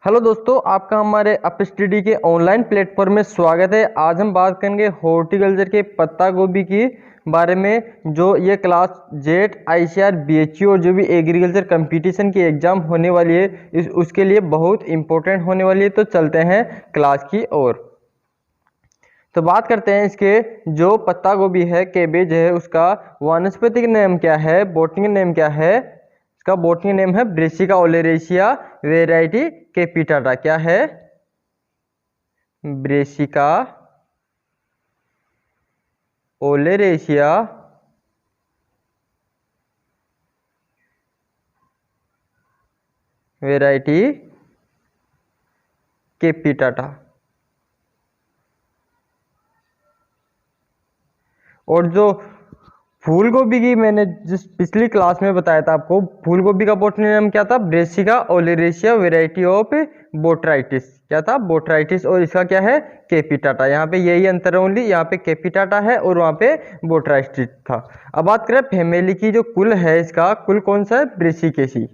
Hello दोस्तों, आपका हमारे अप स्टडी के ऑनलाइन प्लेटफॉर्म में स्वागत है। आज हम बात करेंगे हॉर्टिकल्चर के पत्ता गोभी की बारे में। जो ये क्लास जेट ICAR BHU और जो भी एग्रीकल्चर कंपटीशन की एग्ज़ाम होने वाली है उसके लिए बहुत इम्पोर्टेंट होने वाली है। तो चलते हैं क्लास की ओर। तो बात करते हैं इसके जो पत्ता गोभी है, कैबेज है, उसका वानस्पतिक नेम क्या है, बोटनिक नेम क्या है। इसका बोटनिक नेम है ब्रेसिका ओलेरेशिया, वेराइटी कैपिटाटा। क्या है? Brassica ओलेरेशिया variety capitata. और जो फूल गोभी की मैंने जिस पिछली क्लास में बताया था आपको, फूल गोभी का बोटनी नेम क्या था? Brassica ओलेरेशिया variety of botrytis. क्या था? बोट्राइटिस। और इसका क्या है? कैपिटाटा। यहाँ पे यही अंतर है ओनली, यहाँ पे कैपिटाटा है और वहाँ पे बोट्राइटिस था। अब बात करें फैमिली की, जो कुल है इसका कुल कौन सा है? ब्रेसिकेसी।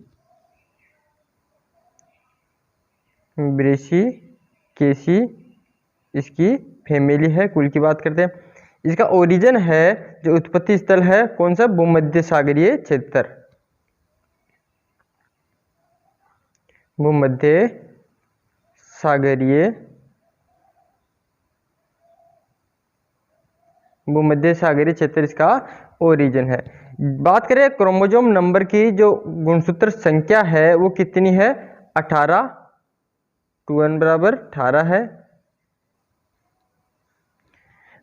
ब्रेसिकेसी इसकी फैमिली है। कुल की बात करते हैं। इसका ओरिजिन है, जो उत्पत्ति स्थल है कौन सा? भूमध्य सागरीय क्षेत्र। भूमध्य सागरीय क्षेत्र इसका ओरिजिन है। बात करें क्रोमोसोम नंबर की, जो गुणसूत्र संख्या है वो कितनी है? 18। 2n बराबर 18 है।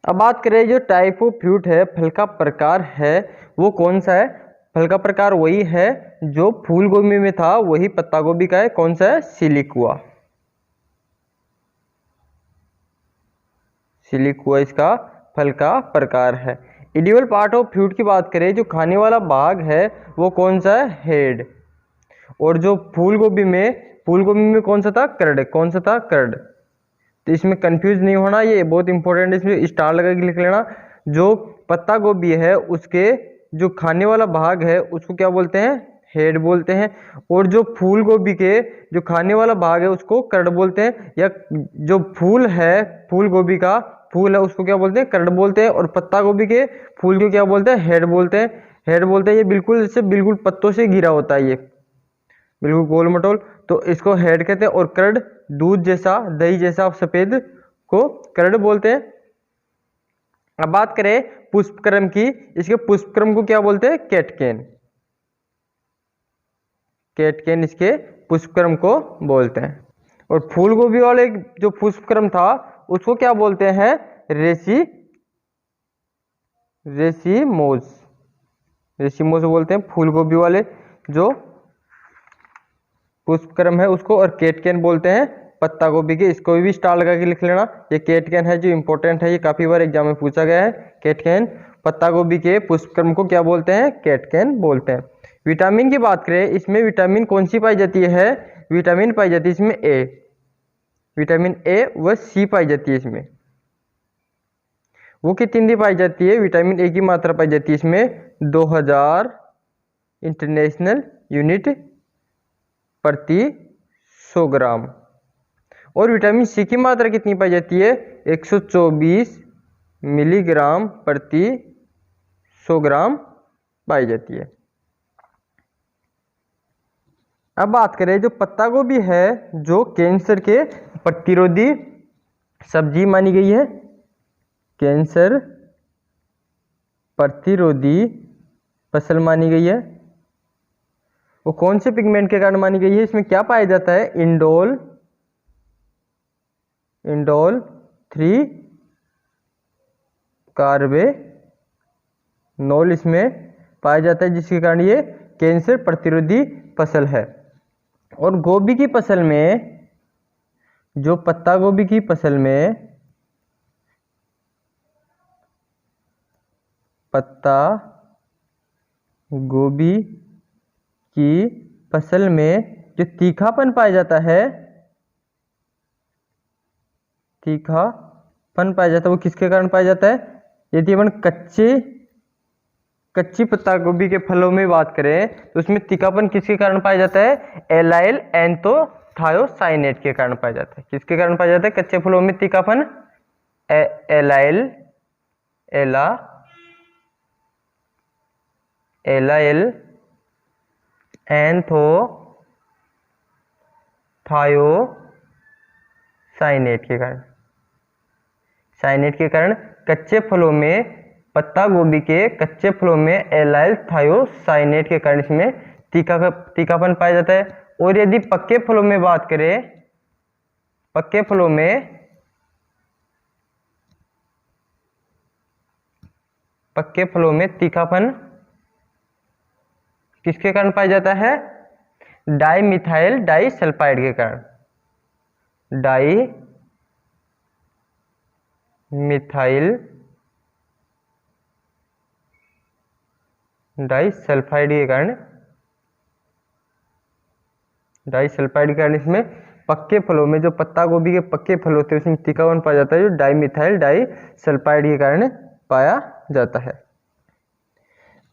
अब बात करें जो टाइप ऑफ फ्रूट है, फल का प्रकार है, वो कौन सा है? फल का प्रकार वही है जो फूल गोभी में था, वही पत्ता गोभी का है। कौन सा है? सिलिकुआ। सिलिकुआ इसका फल का प्रकार है। एडिबल पार्ट ऑफ फ्रूट की बात करें, जो खाने वाला भाग है वो कौन सा है? हेड। और जो फूल गोभी में कौन सा था? कर्ड। कौन सा था? कर्ड। तो इसमें कंफ्यूज नहीं होना, ये बहुत इंपॉर्टेंट है, इसमें स्टार लगा के लिख लेना। जो पत्ता गोभी है उसके जो खाने वाला भाग है उसको क्या बोलते हैं? हेड बोलते हैं। और जो फूल गोभी के जो खाने वाला भाग है उसको कर्ड बोलते हैं। या जो फूल है, फूल गोभी का फूल है उसको क्या बोलते हैं? कर्ड बोलते हैं। और पत्ता गोभी के फूल को क्या बोलते हैं? हेड बोलते हैं। हेड बोलते हैं। ये बिल्कुल जैसे बिल्कुल पत्तों से घिरा होता है, ये बिल्कुल गोल मटोल, तो इसको हेड कहते हैं। और कर्ड दूध जैसा, दही जैसा सफेद को कर्ड बोलते हैं। अब बात करें पुष्पक्रम की, इसके पुष्पक्रम को क्या बोलते हैं? कैटकेन। कैटकेन इसके पुष्पक्रम को बोलते हैं। और फूल गोभी वाले जो पुष्पक्रम था उसको क्या बोलते हैं? रेसिमोज। रेसिमोज बोलते हैं फूल गोभी वाले जो पुष्पक्रम है उसको। और कैटकेन बोलते हैं पत्ता गोभी के। इसको भी स्टार लगा के लिख लेना। ये कैटकेन है जो इंपॉर्टेंट है, ये काफी बार एग्जाम में पूछा गया है। कैटकेन पत्ता गोभी के पुष्पक्रम को क्या बोलते हैं? कैटकेन बोलते हैं। विटामिन की बात करें, इसमें विटामिन कौन सी पाई जाती है? विटामिन पाई जाती है इसमें ए। विटामिन ए व सी पाई जाती है इसमें। वो कितनी पाई जाती है? विटामिन ए की मात्रा पाई जाती है इसमें 2000 इंटरनेशनल यूनिट प्रति 100 ग्राम। और विटामिन सी की मात्रा कितनी पाई जाती है? 124 मिलीग्राम प्रति 100 ग्राम पाई जाती है। अब बात करें जो पत्ता गोभी है, जो कैंसर के प्रतिरोधी सब्जी मानी गई है। कैंसर प्रतिरोधी फसल मानी गई है। वो कौन से पिगमेंट के कारण मानी गई है? इसमें क्या पाया जाता है? इंडोल 3 कार्बेनोल इसमें पाया जाता है, जिसके कारण ये कैंसर प्रतिरोधी फसल है। और गोभी की फसल में, जो पत्ता गोभी की फसल में, पत्ता गोभी की फसल में जो तीखापन पाया जाता है, तीखापन पाया जाता है, वो किसके कारण पाया जाता है? यदि अपन कच्ची पत्ता गोभी के फलों में बात करें तो उसमें तीखापन किसके कारण पाया जाता है? एलाइल थायोसाइनेट के कारण पाया जाता है। किसके कारण पाया जाता है? कच्चे फलों में तीखापन एलाइल एंथोथायोसाइनेट के कारण, साइनेट के कारण कच्चे फलों में, पत्ता गोभी के कच्चे फलों में एलाइल थायोसाइनेट के कारण इसमें तीखापन पाया जाता है। और यदि पक्के फलों में बात करें, पक्के फलों में तीखापन किसके कारण पाया जाता है? डाइमिथाइल डाइसल्फाइड के कारण, डाइमिथाइल डाइसल्फाइड के कारण इसमें पक्के फलों में, जो पत्ता गोभी के पक्के फल होते हैं उसमें तीखापन पाया जाता है, जो डाइमिथाइल डाइसल्फाइड के कारण पाया जाता है।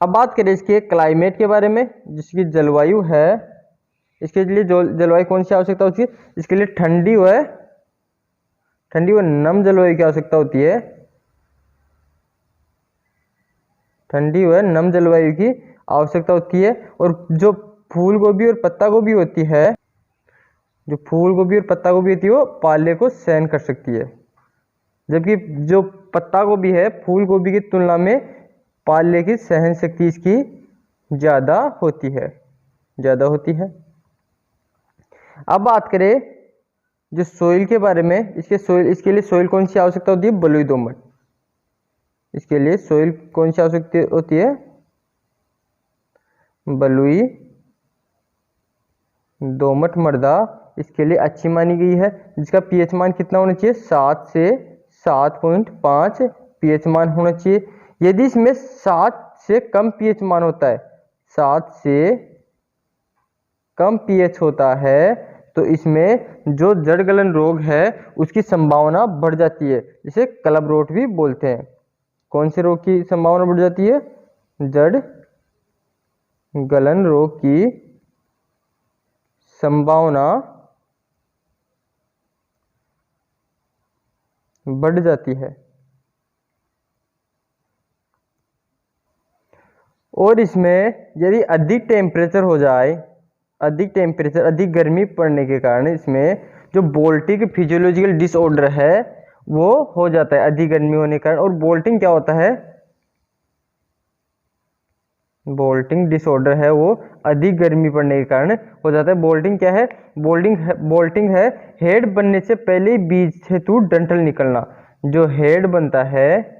अब बात करें इसके क्लाइमेट के बारे में, जिसकी जलवायु है, इसके लिए जो जलवायु कौन सी आवश्यकता होती है? इसके लिए ठंडी व नम जलवायु की आवश्यकता होती है। ठंडी व नम जलवायु की आवश्यकता होती है। और जो फूल गोभी और पत्ता गोभी होती है, जो फूल गोभी और पत्ता गोभी होती है वो पाले को सहन कर सकती है, जबकि जो पत्ता गोभी है फूल गोभी की तुलना में पाले की सहन शक्ति इसकी ज़्यादा होती है। अब बात करें जो सोइल के बारे में, इसके लिए सोइल कौन सी आवश्यकता होती है? बलुई दोमट। इसके लिए सोइल कौन सी आवश्यकता होती है? बलुई दोमट मृदा इसके लिए अच्छी मानी गई है, जिसका पीएच मान कितना होना चाहिए? 7 से 7.5 पीएच मान होना चाहिए। यदि इसमें 7 से कम पीएच मान होता है, 7 से कम पीएच होता है, तो इसमें जो जड़ गलन रोग है उसकी संभावना बढ़ जाती है, जिसे क्लब रोट भी बोलते हैं। कौन से रोग की संभावना बढ़ जाती है? जड़ गलन रोग की संभावना बढ़ जाती है। और इसमें यदि अधिक टेम्परेचर हो जाए, अधिक गर्मी पड़ने के कारण इसमें जो बोल्टिंग फिजियोलॉजिकल डिसऑर्डर है वो हो जाता है अधिक गर्मी होने के कारण। और बोल्टिंग क्या होता है? बोल्टिंग डिसऑर्डर है वो अधिक गर्मी पड़ने के कारण हो जाता है। बोल्टिंग क्या है? बोल्टिंग है हेड बनने से पहले ही बीज हेतु डंठल निकलना। जो हेड बनता है,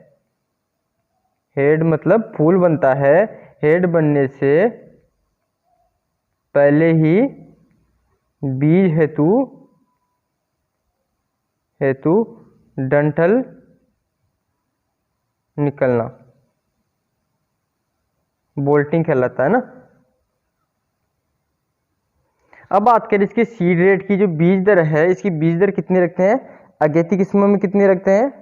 हेड मतलब फूल बनता है, हेड बनने से पहले ही बीज हेतु डंठल निकलना बोल्टिंग कहलाता है ना। अब बात करें इसके सीड रेट की, जो बीज दर है, इसकी बीज दर कितनी रखते हैं? अगेती किस्मों में कितनी रखते हैं?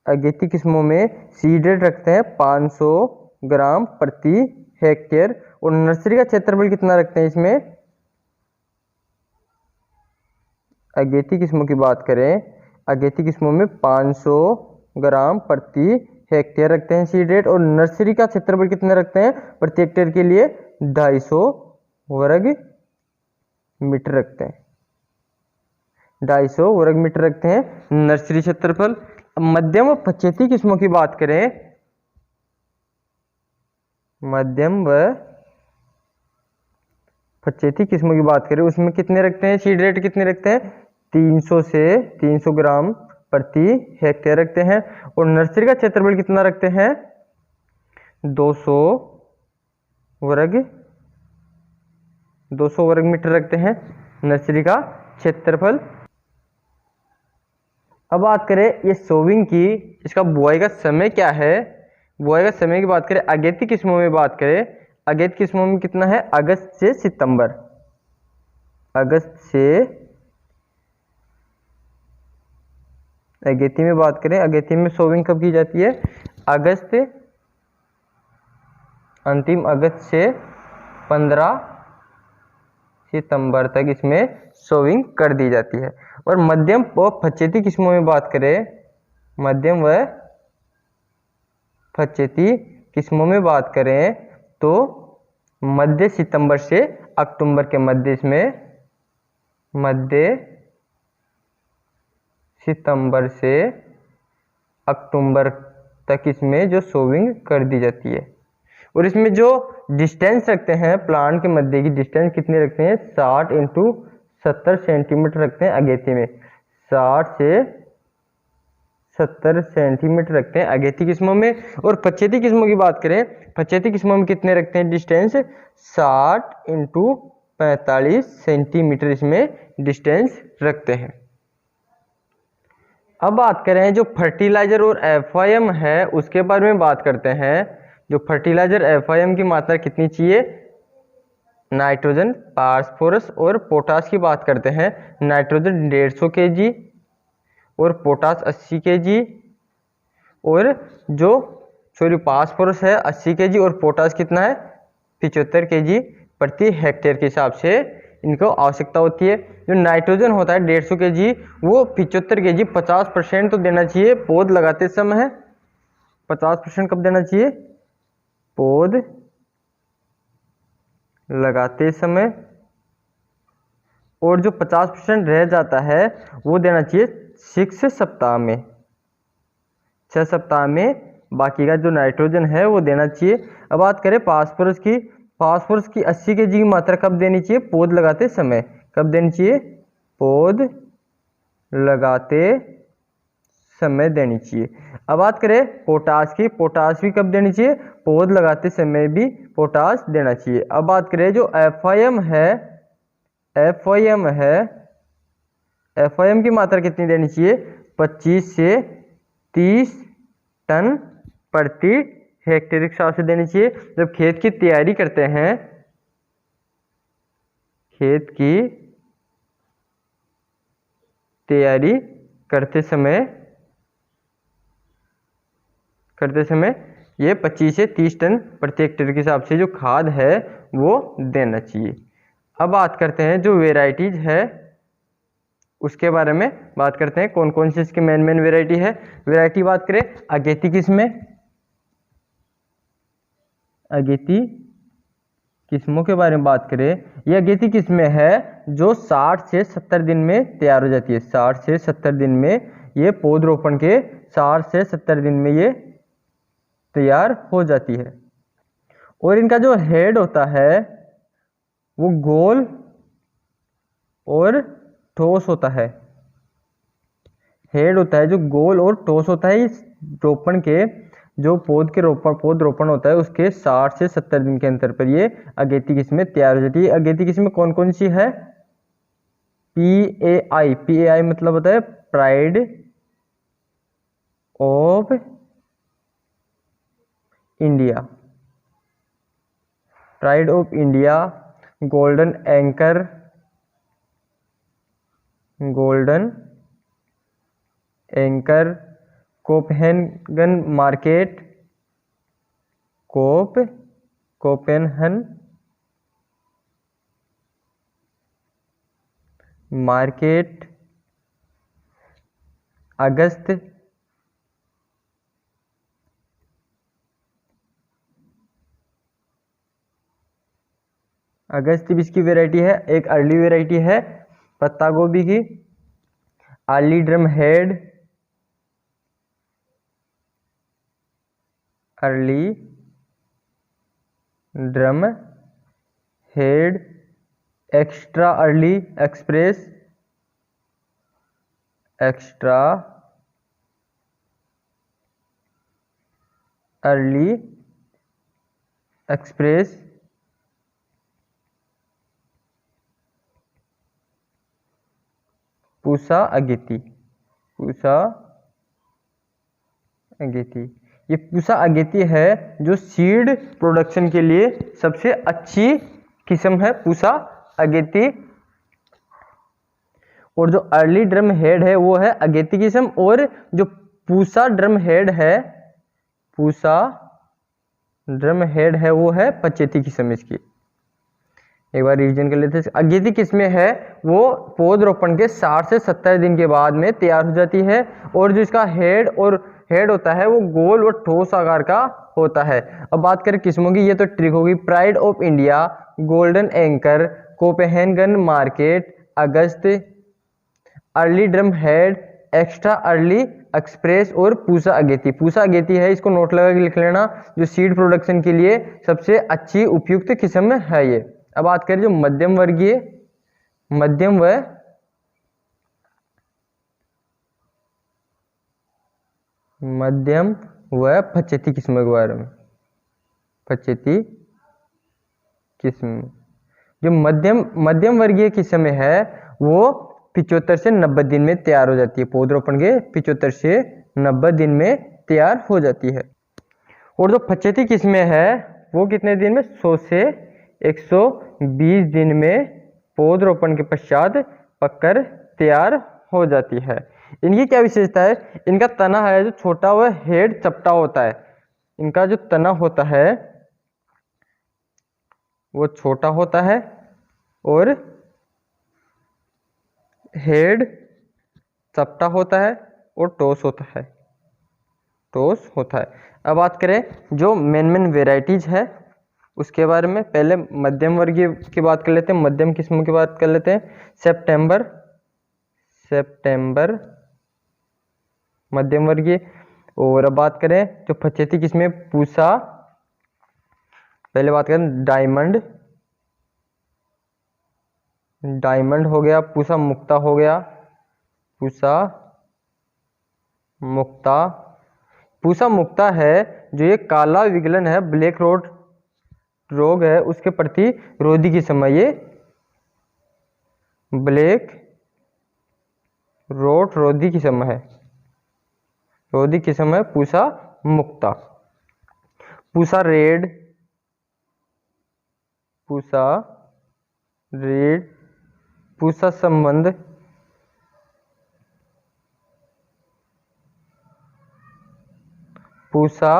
अगेती किस्मों में सीड रेट रखते हैं 500 ग्राम प्रति हेक्टेयर। और नर्सरी का क्षेत्रफल कितना रखते हैं इसमें? अगेती किस्मों की बात करें, अगेती किस्मों में 500 ग्राम प्रति हेक्टेयर रखते हैं सीड रेट। और नर्सरी का क्षेत्रफल कितना रखते हैं प्रति हेक्टेयर के लिए? 250 वर्ग मीटर रखते हैं, 250 वर्ग मीटर रखते हैं नर्सरी क्षेत्रफल। मध्यम व पछेती किस्मों की बात करें, मध्यम व पछेती किस्मों की बात करें, उसमें कितने रखते हैं सीड रेट? कितने रखते हैं? 300 से 300 ग्राम प्रति हेक्टेयर रखते हैं। और नर्सरी का क्षेत्रफल कितना रखते हैं? 200 वर्ग मीटर रखते हैं नर्सरी का क्षेत्रफल। अब बात करें ये सोविंग की, इसका बुआई का समय क्या है? बुआई का समय की बात करें, अगेती किस्मों में बात करें, अगेती किस्मों में कितना है? अगस्त से सितंबर। अगस्त से, अगेती में बात करें, अगेती में सोविंग कब की जाती है? अगस्त, अंतिम अगस्त से 15 सितंबर तक इसमें सोविंग कर दी जाती है। और मध्यम व फचेती किस्मों में बात करें, मध्यम व फचेती किस्मों में बात करें तो मध्य सितंबर से अक्टूबर के मध्य इसमें, मध्य सितंबर से अक्टूबर तक इसमें जो सोविंग कर दी जाती है। और इसमें जो डिस्टेंस रखते हैं, प्लांट के मध्य की डिस्टेंस कितनी रखते हैं, 60 × 70 सेंटीमीटर रखते हैं अगेती में, 60 से 70 सेंटीमीटर रखते हैं अगेती किस्मों में। और पछेती किस्मों की बात करें, पछेती किस्मों में कितने रखते हैं डिस्टेंस, 60 × 45 सेंटीमीटर इसमें डिस्टेंस रखते हैं। अब बात करें जो फर्टिलाइजर और एफआईएम है उसके बारे में बात करते हैं। जो फर्टिलाइजर एफआईएम की मात्रा कितनी चाहिए, नाइट्रोजन, फास्फोरस और पोटास की बात करते हैं। नाइट्रोजन 150 kg और पोटास 80 kg, और जो फास्फोरस है 80 kg और पोटास कितना है 75 kg प्रति हेक्टेयर के हिसाब से इनको आवश्यकता होती है। जो नाइट्रोजन होता है 150 kg, वो 75 kg 50% तो देना चाहिए पौध लगाते समय है। 50% कब देना चाहिए, पौध लगाते समय। और जो 50% रह जाता है वो देना चाहिए 6 सप्ताह में, 6 सप्ताह में बाकी का जो नाइट्रोजन है वो देना चाहिए। अब बात करें फास्फोरस की, फास्फोरस की 80 kg की मात्रा कब देनी चाहिए, पौध लगाते समय। कब देनी चाहिए, पौध लगाते समय देनी चाहिए। अब बात करें पोटास की, पोटास भी कब देनी चाहिए, पौध लगाते समय भी पोटास देना चाहिए। अब बात करें जो एफआईएम है, एफआईएम है, एफआईएम की मात्रा कितनी देनी चाहिए, 25 से 30 टन प्रति हेक्टेयर के हिसाब से देनी चाहिए। जब खेत की तैयारी करते हैं, खेत की तैयारी करते समय ये 25 से 30 टन प्रति हेक्टेयर के हिसाब से जो खाद है वो देना चाहिए। अब बात करते हैं जो वेराइटीज है उसके बारे में बात करते हैं, कौन कौन सी इसकी मेन वेराइटी है। वेराइटी बात करें अगेती किस्में, अगेती किस्मों के बारे में बात करें, ये अगेती किस्में है जो 60 से 70 दिन में तैयार हो जाती है। 60 से 70 दिन में ये पौधरोपण के 60 से 70 दिन में ये तैयार हो जाती है। और इनका जो हेड होता है वो गोल और ठोस होता है। हेड होता है जो गोल और ठोस होता है। इस रोपण के जो पौध रोपण होता है उसके 60 से 70 दिन के अंतर पर ये अगेती किस्में तैयार हो जाती है। अगेती किस्में कौन कौन सी है, PAI, PAI मतलब होता है pride of India, pride of India, golden anchor, golden anchor, Copenhagen market, Copenhagen market, August, August भी इसकी वेराइटी है। एक अर्ली वेराइटी है पत्ता गोभी की, early drum head, early drum head, extra early express, extra early express, Pusa अगेती, पूसा अगेती। ये पूसा अगेती है जो सीड प्रोडक्शन के लिए सबसे अच्छी किस्म है, पूसा अगेती। और जो अर्ली ड्रम हेड है वो है अगेती किस्म, और जो पूसा ड्रम हेड है, पूसा ड्रम हेड है वो है पछेती किस्म इसकी। एक बार रिवीजन कर लेते हैं। अगेती किस्में है वो पौधरोपण के 60 से 70 दिन के बाद में तैयार हो जाती है, और जो इसका हेड होता है वो गोल और ठोस आकार का होता है। अब बात करें किस्मों की, ये तो ट्रिक होगी। Pride of India, golden anchor, Copenhagen market, August, early drum head, extra early express और पूसा अगेती। पूसा अगेती है, इसको नोट लगा के लिख लेना, जो सीड प्रोडक्शन के लिए सबसे अच्छी उपयुक्त किस्म है ये। अब बात करें जो मध्यम व पछेती किस्मों के बारे में। पछेती किस्म, जो मध्यम वर्गीय किस्म है वो 75 से 90 दिन में तैयार हो जाती है। पौधरोपण के 75 से 90 दिन में तैयार हो जाती है। और जो पछेती किस्में है वो कितने दिन में? 100 से 120 दिन में पौधरोपण के पश्चात पककर तैयार हो जाती है। इनकी क्या विशेषता है? इनका तना है जो छोटा हुआ, हेड चपटा होता है। इनका जो तना होता है वो छोटा होता है और हेड चपटा होता है और ठोस होता है। अब बात करें जो मेन वेराइटीज है उसके बारे में। पहले मध्यम वर्गीय की बात कर लेते हैं, मध्यम किस्मों की बात कर लेते हैं। सितंबर मध्यम वर्गीय। और अब बात करें जो पछेती किस्में, पूसा, पहले बात करें डायमंड हो गया, पूसा मुक्ता हो गया, पूसा मुक्ता है जो ये काला विगलन है, ब्लैक रोड रोग है उसके प्रति रोधी किस्म है। ये ब्लैक रोड रोधी किस्म है, पूसा मुक्ता। पूसा रेड, पूसा संबंध, पूसा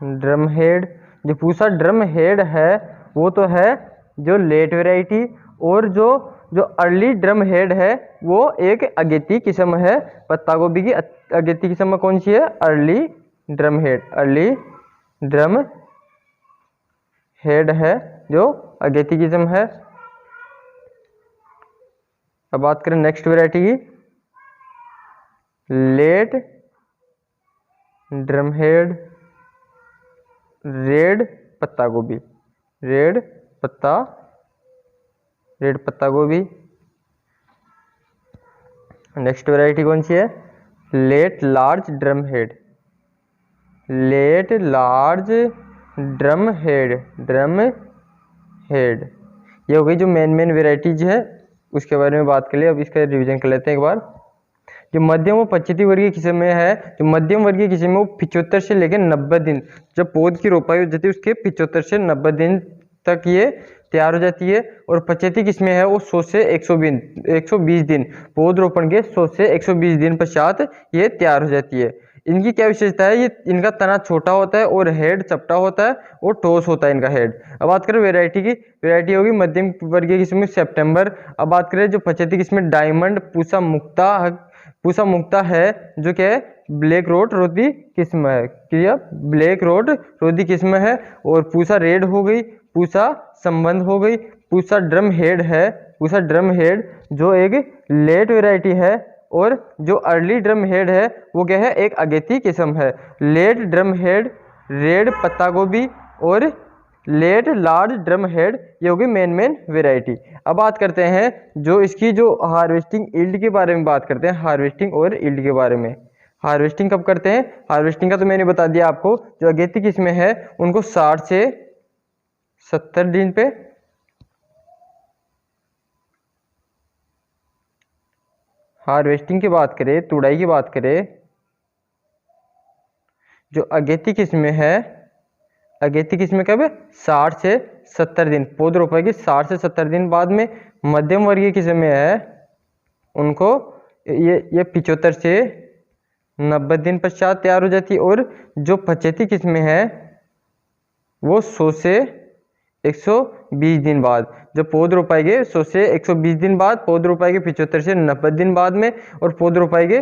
ड्रम हेड। जो पूसा ड्रम हेड है वो तो है जो लेट वैरायटी, और जो अर्ली ड्रम हेड है वो एक अगेती किस्म है। पत्ता गोभी की अगेती किस्म कौन सी है? अर्ली ड्रम हेड है जो अगेती किस्म है। अब बात करें नेक्स्ट वैरायटी की, लेट ड्रम हेड, रेड पत्ता गोभी। नेक्स्ट वैरायटी कौन सी है? Late large drum head. ये हो गई जो मेन वेराइटीज है उसके बारे में बात कर लिया। अब इसका रिवीजन कर लेते हैं एक बार। जो मध्यम व पछेती वर्गीय किस्म में है, जो मध्यम वर्गीय किस्म में वो 75 से लेकर 90 दिन, जब पौध की रोपाई हो जाती है उसके 75 से 90 दिन तक ये तैयार हो जाती है। और पछेती किस्में है वो 100 से 120 दिन, पौधरोपण के 100 से 120 दिन पश्चात ये तैयार हो जाती है। इनकी क्या विशेषता है? ये इनका तना छोटा होता है और हेड चपटा होता है और ठोस होता है इनका हेड। अब बात करें वैरायटी की, वैरायटी होगी मध्यम वर्गीय किस्म में सितंबर। अब बात करें जो पछेती किस्में, डायमंड, पूसा मुक्ता है जो क्या है? ब्लैक रोड रोधी किस्म है, क्या? ब्लैक रोड रोधी किस्म है। और पूसा रेड हो गई, पूसा संबंध हो गई, पूसा ड्रम हेड जो एक लेट वैरायटी है। और जो अर्ली ड्रम हेड है वो क्या है? एक अगेती किस्म है। लेट ड्रम हेड, रेड पत्ता गोभी और लेट लार्ज ड्रम हेड, ये होगी मेन वेराइटी। अब बात करते हैं जो इसकी जो हार्वेस्टिंग ईल्ड के बारे में बात करते हैं, हार्वेस्टिंग और ईल्ड के बारे में। हार्वेस्टिंग कब करते हैं? हार्वेस्टिंग का तो मैंने बता दिया आपको, जो अगेती किस्में है उनको 60 से 70 दिन पे हार्वेस्टिंग की बात करें, तुड़ाई की बात करें, जो अगेती किस्में है, अगेती किस्में कब? 60 से 70 दिन, पौध रोपाई के 60 से 70 दिन बाद में। मध्यम वर्गीय किस्में है उनको ये 75 से 90 दिन पश्चात तैयार हो जाती है। और जो पछेती किस्में है वो 100 से 120 दिन बाद। जब पौध रोपाएंगे 100 से 120 दिन बाद, पौध रोपाएंगे 75 से 90 दिन बाद में, और पौध रोपाएंगे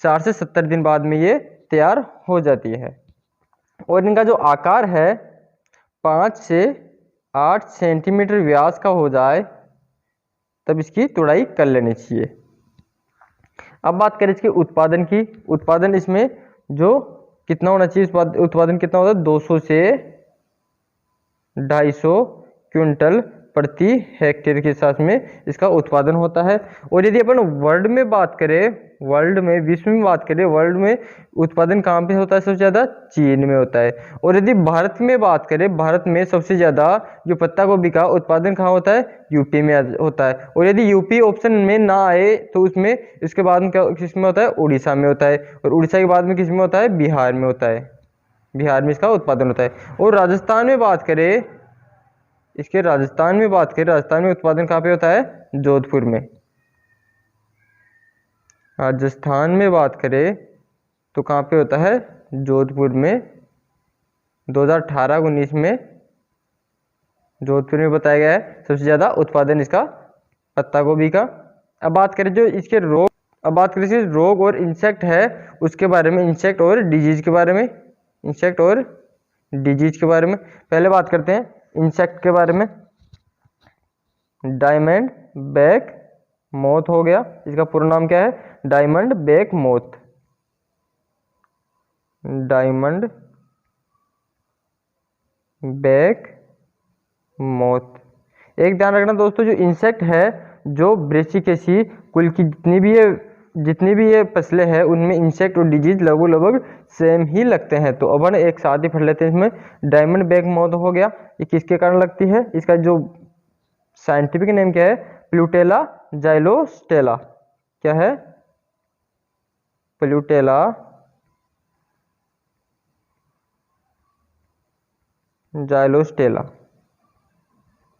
60 से 70 दिन बाद में ये तैयार हो जाती है। और इनका जो आकार है 5 से 8 सेंटीमीटर व्यास का हो जाए तब इसकी तुड़ाई कर लेनी चाहिए। अब बात करें इसके उत्पादन की। उत्पादन इसमें जो कितना होना चाहिए, उत्पादन कितना होता है, 200 से 250 क्विंटल प्रति हेक्टेयर के साथ में इसका उत्पादन होता है। और यदि अपन वर्ल्ड में बात करें, वर्ल्ड में, विश्व में बात करें, वर्ल्ड में उत्पादन कहाँ पे होता है सबसे ज़्यादा, चीन में होता है। और यदि भारत में बात करें, भारत में सबसे ज़्यादा जो पत्ता गोभी का उत्पादन कहाँ होता है, यूपी में होता है। और यदि यूपी ऑप्शन में ना आए तो उसमें इसके बाद में क्या, किसमें होता है, उड़ीसा में होता है। और उड़ीसा के बाद में किसमें होता है, बिहार में होता है। बिहार में इसका उत्पादन होता है। और राजस्थान में बात करें, इसके राजस्थान में बात करें, राजस्थान में उत्पादन कहाँ पे होता है, जोधपुर में। राजस्थान में बात करें तो कहाँ पे होता है, जोधपुर में। 2018-19 में जोधपुर में बताया गया है सबसे ज़्यादा उत्पादन इसका पत्ता गोभी का। अब बात करें जो इसके रोग, अब बात करें इसके रोग और इंसेक्ट है उसके बारे में, इंसेक्ट और डिजीज के बारे में, इंसेक्ट और डिजीज के बारे में। पहले बात करते हैं इंसेक्ट के बारे में। डायमंड बैक मोथ हो गया, इसका पूरा नाम क्या है, diamond back moth. Diamond back moth. एक ध्यान रखना दोस्तों, जो इंसेक्ट है, जो ब्रेसिकेसी कुल की जितनी भी ये फसलें हैं उनमें इंसेक्ट और डिजीज लगभग सेम ही लगते हैं। तो अपन एक साथ ही पढ़ लेते हैं। इसमें डायमंड बैक मोथ हो गया, ये किसके कारण लगती है, इसका जो साइंटिफिक नेम क्या है, प्लूटेला जाइलोस्टेला। क्या है, प्लूटेला जाइलोस्टेला।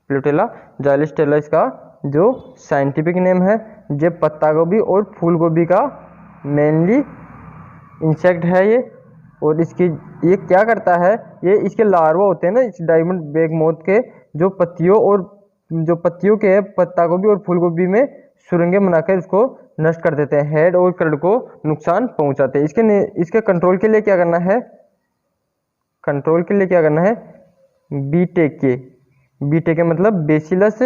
प्लूटेला जाइलोस्टेला इसका जो साइंटिफिक नेम है। ये पत्ता गोभी और फूल गोभी का मेनली इंसेक्ट है ये। और इसकी ये क्या करता है, ये इसके लार्वा होते हैं ना, इस डायमंड बैक मोथ के, जो पत्तियों के पत्ता गोभी और फूल गोभी में सुरंगें बनाकर इसको नष्ट कर देते हैं, हेड और कर्ड को नुकसान पहुंचाते हैं। इसके कंट्रोल के लिए क्या करना है, कंट्रोल के लिए क्या करना है, बीटेके मतलब बेसिलस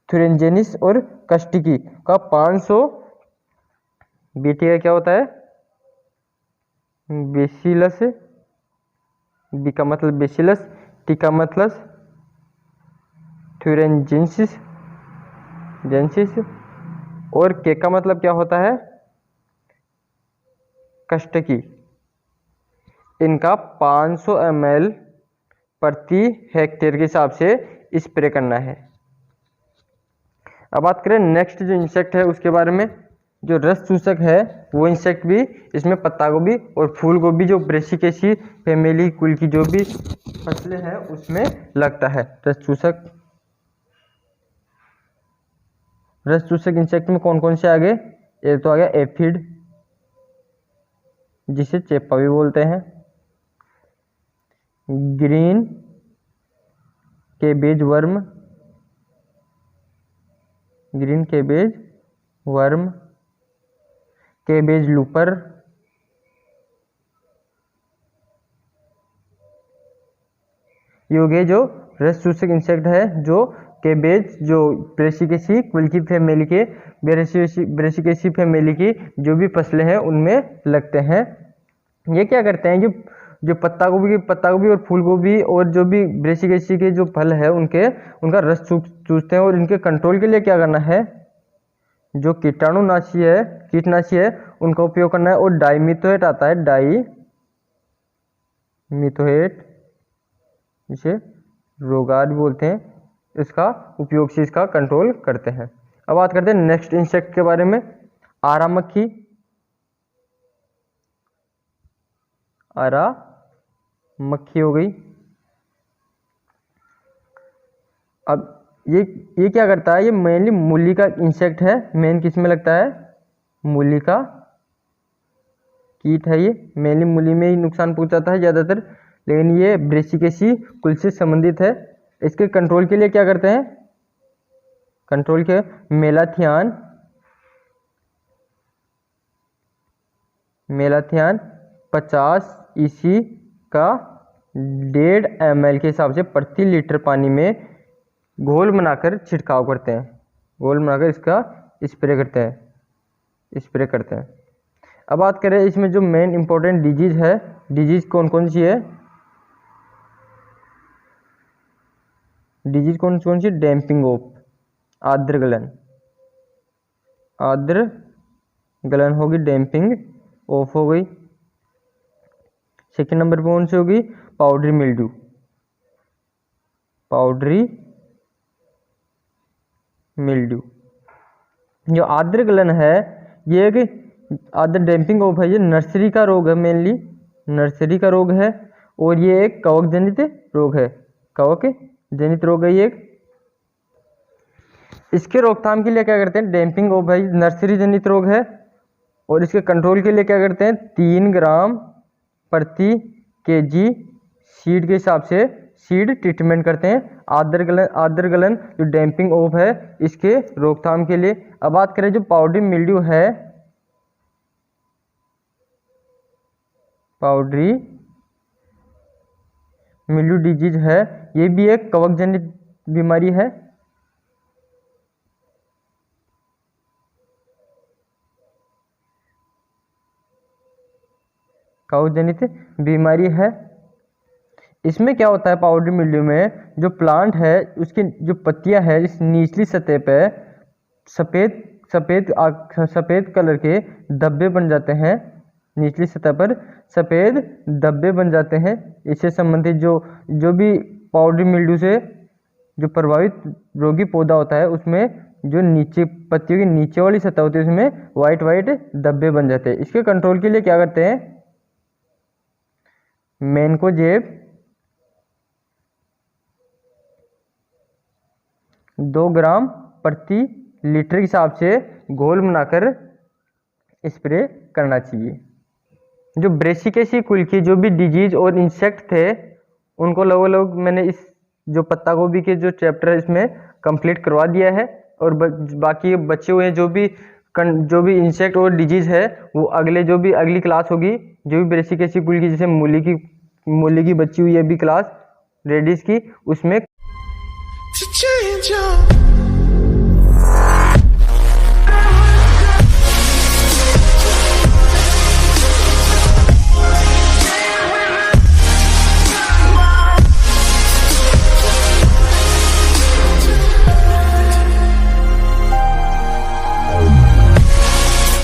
थुरिंजेनिस और कस्टिकी का 500, बीटेके क्या होता है, बेसिलस, बी का मतलब बेसिलस, टी का मतलब थुरिंजेंसिस और के का मतलब क्या होता है, कस्टिकी। इनका 500 ml प्रति हेक्टेयर के हिसाब से स्प्रे करना है। अब बात करें नेक्स्ट जो इंसेक्ट है उसके बारे में। जो रस चूसक है वो इंसेक्ट भी इसमें पत्ता गोभी और फूल गोभी, जो ब्रेसिकेसी फैमिली कुल की जो भी फसलें हैं उसमें लगता है। रस चूसक इंसेक्ट में कौन कौन से आ गए, एक तो आ गया एफिड, जिसे चेपा भी बोलते हैं, green cabbage worm, green cabbage worm, cabbage looper, ये हो गए जो रस चूसक इंसेक्ट है, जो कैबेज, जो ब्रेसिकेसी कुल की फैमिली के, ब्रेसिकेसी फैमिली की जो भी फसलें हैं उनमें लगते हैं। ये क्या करते हैं, जो पत्ता गोभी और फूल गोभी और जो भी ब्रेसिकेसी के जो फल है उनका रस चूसते हैं। और इनके कंट्रोल के लिए क्या करना है, जो कीटनाशी है उनका उपयोग करना है। और डाइमिथोएट आता है, डाइमिथोएट, जिसे रोगार भी बोलते हैं, इसका उपयोग से इसका कंट्रोल करते हैं। अब बात करते हैं नेक्स्ट इंसेक्ट के बारे में। आरा मक्खी, आरा मक्खी हो गई। अब ये क्या करता है, ये मेनली मूली का इंसेक्ट है। मेन किस में लगता है, मूली का कीट है। ये मेनली मूली में ही नुकसान पहुंचाता है ज़्यादातर, लेकिन ये ब्रेसिकेसी कुल से संबंधित है। इसके कंट्रोल के लिए क्या करते हैं, कंट्रोल के मेलाथियान 50 EC का 1.5 ml के हिसाब से प्रति लीटर पानी में घोल बनाकर छिड़काव करते हैं, घोल बनाकर इसका स्प्रे करते हैं। अब बात करें इसमें जो मेन इंपॉर्टेंट डिजीज है, डिजीज कौन कौन सी है, डिजीज कौन कौन सी, डैम्पिंग ऑफ, आर्द्र गलन होगी, डैम्पिंग ऑफ हो गई। सेकेंड नंबर पे कौन सी होगी, पाउडरी मिल्ड्यू। जो आर्द्र गलन है ये एक आर्द्र डैम्पिंग ऑफ है, ये नर्सरी का रोग है, मेनली नर्सरी का रोग है, और ये एक कवक जनित रोग है, ये एक। इसके रोकथाम के लिए क्या करते हैं, डैम्पिंग ऑफ है, नर्सरी जनित रोग है, और इसके कंट्रोल के लिए क्या करते हैं, 3 ग्राम प्रति kg सीड के हिसाब से सीड ट्रीटमेंट करते हैं आर्द्र गलन जो डैम्पिंग ऑफ है इसके रोकथाम के लिए। अब बात करें जो पाउडरी मिल्ड्यू है, पाउडरी मिल्ड्यू डिजीज है, ये भी एक कवक जनित बीमारी है, कवक जनित बीमारी है। इसमें क्या होता है, पाउडरी मिल्ड्यू में जो प्लांट है उसकी जो पत्तियां है इस निचली सतह पे सफ़ेद कलर के धब्बे बन जाते हैं, निचली सतह पर सफ़ेद धब्बे बन जाते हैं। इससे संबंधित जो भी पाउडरी मिल्ड्यू से जो प्रभावित रोगी पौधा होता है उसमें जो नीचे पत्तियों की नीचे वाली सतह होती है उसमें वाइट धब्बे बन जाते हैं। इसके कंट्रोल के लिए क्या करते हैं, मैनकोजेब 2 ग्राम प्रति लीटर के हिसाब से घोल बनाकर स्प्रे करना चाहिए। जो ब्रेसिकेसी कुल की जो भी डिजीज और इंसेक्ट थे उनको लगभग मैंने इस जो पत्ता गोभी के जो चैप्टर है इसमें कंप्लीट करवा दिया है, और बाकी बचे हुए जो भी इंसेक्ट और डिजीज है वो अगली क्लास होगी, जो भी ब्रेसिकेसी कुल की, जैसे मूली की बची हुई है अभी क्लास रेडिस की, उसमें